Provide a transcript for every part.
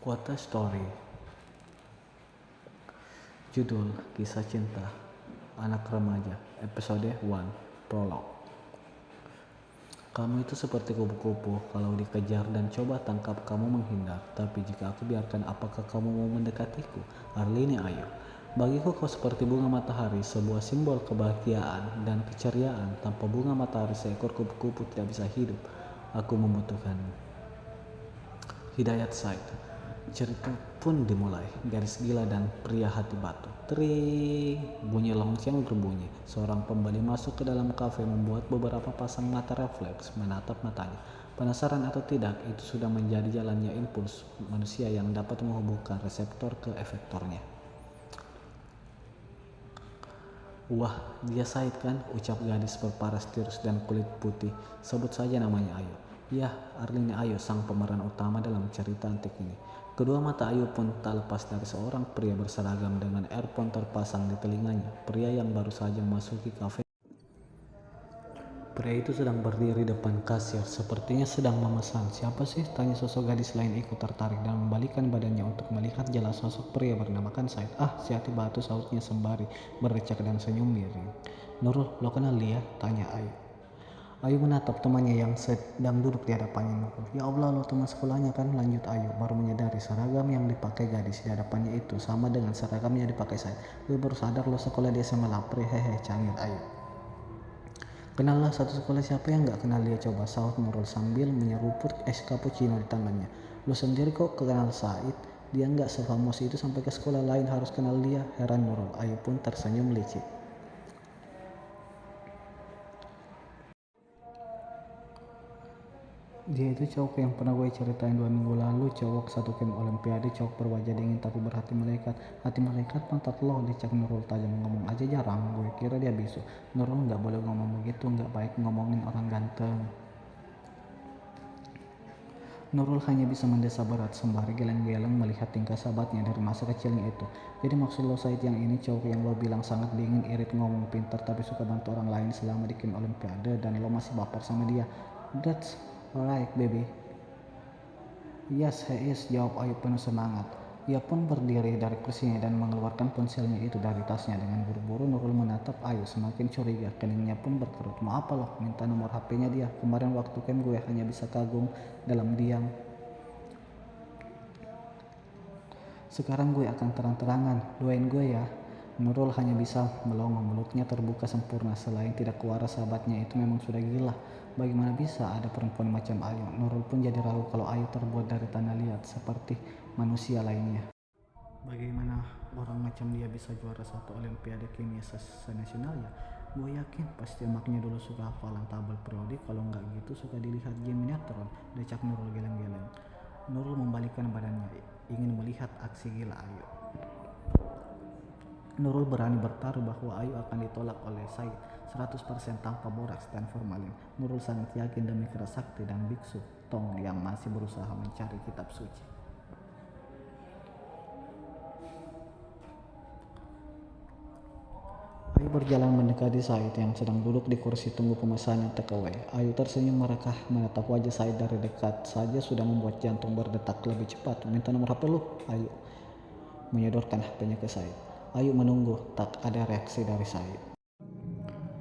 What a Story. Judul Kisah Cinta Anak Remaja, Episode 1, Prolog. Kamu itu seperti kupu-kupu, kalau dikejar dan coba tangkap kamu menghindar. Tapi jika aku biarkan, apakah kamu mau mendekatiku? Arlene Ayu. Bagiku kau seperti bunga matahari, sebuah simbol kebahagiaan dan keceriaan. Tanpa bunga matahari seekor kupu-kupu tidak bisa hidup. Aku membutuhkanmu. Hidayat Said. Cerita pun dimulai. Gadis gila dan pria hati batu. Tring, bunyi lonceng berbunyi. Seorang pembeli masuk ke dalam kafe membuat beberapa pasang mata refleks menatap matanya. Penasaran atau tidak, itu sudah menjadi jalannya impuls manusia yang dapat menghubungkan reseptor ke efektornya. Wah, dia Said kan? Ucap gadis berparas tirus dan kulit putih. Sebut saja namanya Ayu. Ya, Arlene Ayu, sang pemeran utama dalam cerita antik ini. Kedua mata Ayu pun tak lepas dari seorang pria berseragam dengan earphone terpasang di telinganya. Pria yang baru saja memasuki kafe. Pria itu sedang berdiri depan kasir, sepertinya sedang memesan. Siapa sih? Tanya sosok gadis lain ikut tertarik dan membalikkan badannya untuk melihat jelas sosok pria bernamakan Said. Ah, si hati batu, sahutnya sembari berdecak dan senyum miring. Nurul, lo kenal dia? Tanya Ayu. Ayu menatap temannya yang sedang duduk di hadapannya. Nurul, ya Allah, lo teman sekolahnya kan? Lanjut Ayu, baru menyadari seragam yang dipakai gadis di hadapannya itu sama dengan seragam yang dipakai Said. Gue baru sadar lo sekolah di SMA Lapri, hehe, cangir Ayu. Kenal lah, satu sekolah, siapa yang gak kenal dia, coba, sahut Nurul sambil menyeruput es cappuccino di tangannya. Lo sendiri kok kenal Said? Dia gak sefamos itu sampai ke sekolah lain harus kenal dia, heran Nurul. Ayu pun tersenyum licik. Dia itu cowok yang pernah gue ceritain 2 minggu lalu, cowok satu camp olimpiade, cowok berwajah dingin tapi berhati malaikat. Hati malaikat pantat lo, dicak Nurul tajam. Ngomong aja jarang, gue kira dia bisu. Nurul, gak boleh ngomong begitu, gak baik ngomongin orang ganteng. Nurul hanya bisa mendesa berat sembari geleng-geleng melihat tingkah sahabatnya dari masa kecilnya itu. Jadi maksud lo Said yang ini cowok yang lo bilang sangat dingin, irit, ngomong pintar tapi suka bantu orang lain selama di camp olimpiade dan lo masih baper sama dia? That's alright baby. Yes he is, jawab Ayu penuh semangat. Ia pun berdiri dari kursinya dan mengeluarkan ponselnya itu dari tasnya. Dengan buru-buru Nurul menatap Ayu semakin curiga, keningnya pun berkerut. Mau apa loh? Minta nomor HP-nya dia. Kemarin waktu camp gue hanya bisa kagum dalam diam. Sekarang gue akan terang-terangan, doain gue ya. Nurul hanya bisa melongo, mulutnya terbuka sempurna. Selain tidak waras, sahabatnya itu memang sudah gila. Bagaimana bisa ada perempuan macam Ayu? Nurul pun jadi ragu kalau Ayu terbuat dari tanah liat seperti manusia lainnya. Bagaimana orang macam dia bisa juara satu olimpiade kimia senasional ya? Gue yakin pasti emaknya dulu suka hafalan tabel periodik, kalau nggak gitu suka dilihat Gemini Neutron, decak Nurul geleng-geleng. Nurul membalikkan badannya, ingin melihat aksi gila Ayu. Nurul berani bertaruh bahwa Ayu akan ditolak oleh Said 100% tanpa boraks dan formalin. Nurul sangat yakin demi keras sakti dan biksu Tong yang masih berusaha mencari kitab suci. Ayu berjalan mendekati Said yang sedang duduk di kursi tunggu pemesanan takeaway. Ayu tersenyum merekah menatap wajah Said dari dekat saja sudah membuat jantung berdetak lebih cepat. Minta nomor HP lu, Ayu menyodorkan HP-nya ke Said. Ayu menunggu, tak ada reaksi dari Said.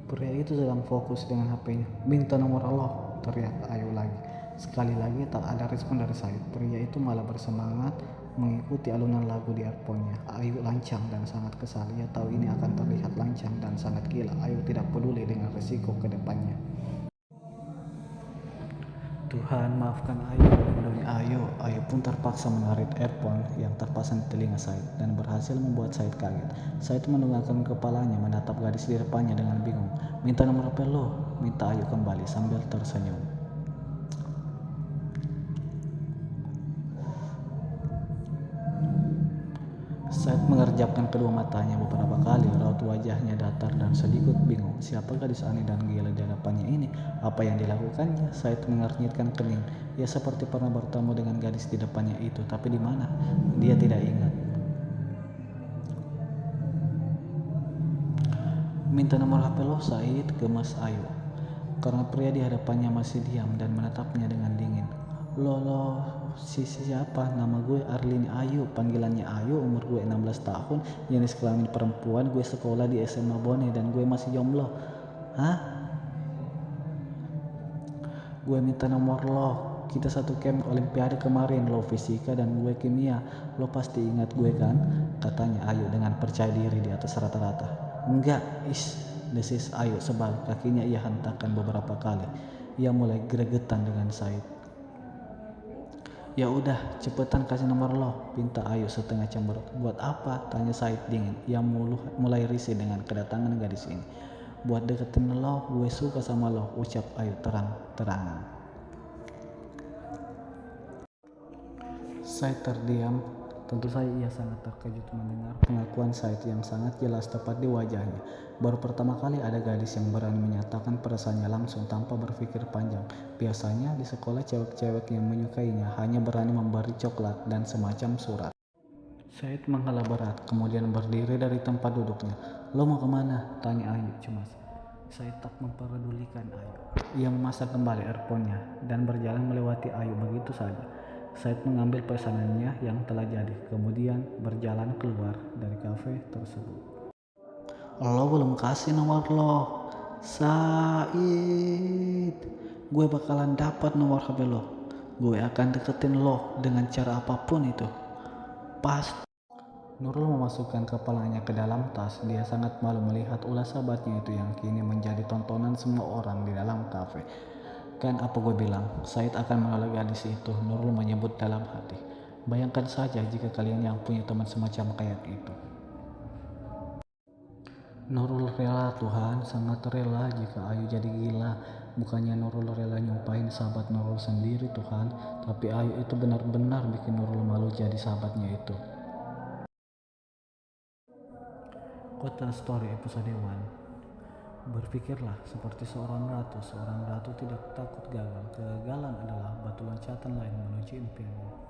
Pria itu sedang fokus dengan HP-nya. Minta nomor Allah, teriak Ayu lagi. Sekali lagi tak ada respon dari Said. Pria itu malah bersemangat mengikuti alunan lagu di earphone-nya. Ayu lancang dan sangat kesal. Ia tahu ini akan terlihat lancang dan sangat gila. Ayu tidak peduli dengan resiko ke depannya. Tuhan, maafkan Ayu, melindungi Ayu. Ayu pun terpaksa menarik earphone yang terpasang di telinga Said dan berhasil membuat Said kaget. Said menundukkan kepalanya menatap gadis di depannya dengan bingung. Minta nomor HP lo, minta Ayu kembali sambil tersenyum. Said mengerjapkan kedua matanya beberapa kali, raut wajahnya datar dan sedikit bingung. Siapa gadis aneh dan gila di hadapannya ini? Apa yang dilakukannya? Said mengernyitkan kening. Ia seperti pernah bertemu dengan gadis di depannya itu, tapi di mana? Dia tidak ingat. Minta nomor HP lo, Said, gemas Ayu. Karena pria di hadapannya masih diam dan menatapnya dengan dingin. Lo siapa? Nama gue Arlini Ayu, panggilannya Ayu, umur gue 16 tahun, jenis kelamin perempuan, gue sekolah di SMA Bone dan gue masih jomblo. Hah? Gue minta nomor lo, kita satu camp olimpiade kemarin, lo fisika dan gue kimia. Lo pasti ingat gue kan? Katanya Ayu dengan percaya diri di atas rata-rata. Enggak, desis Ayu sebal, kakinya ia hentakkan beberapa kali. Ia mulai gregetan dengan Said. Ya udah, cepetan kasih nomor lo, pinta Ayu setengah cemberut. Buat apa? Tanya Said dingin. Ia mulai risih dengan kedatangan gadis ini. Buat deketin lo, gue suka sama lo, ucap Ayu terang-terangan. Said terdiam. Tentu saja ia sangat terkejut mendengar pengakuan Said yang sangat jelas tepat di wajahnya. Baru pertama kali ada gadis yang berani menyatakan perasaannya langsung tanpa berpikir panjang. Biasanya di sekolah cewek-cewek yang menyukainya hanya berani memberi coklat dan semacam surat. Said menghela berat, kemudian berdiri dari tempat duduknya. Lo mau kemana? Tanya Ayu cemas. Said tak memperdulikan Ayu. Ia memasang kembali earphone-nya dan berjalan melewati Ayu begitu saja. Said mengambil pesanannya yang telah jadi, kemudian berjalan keluar dari kafe tersebut. Lo belum kasih nomor lo, Said. Gue bakalan dapat nomor HP lo. Gue akan deketin lo dengan cara apapun itu. Pas. Nurul memasukkan kepalanya ke dalam tas. Dia sangat malu melihat ulah sahabatnya itu yang kini menjadi tontonan semua orang di dalam kafe. Kan apa gue bilang, Said akan menolak gadis itu, Nurul menyebut dalam hati. Bayangkan saja jika kalian yang punya teman semacam kayak itu. Nurul rela Tuhan, sangat rela jika Ayu jadi gila. Bukannya Nurul rela nyumpahin sahabat Nurul sendiri Tuhan, tapi Ayu itu benar-benar bikin Nurul malu jadi sahabatnya itu. Kota Story episode 1. Berpikirlah seperti seorang ratu. Seorang ratu tidak takut gagal. Kegagalan adalah batu loncatan lain menuju impiannya.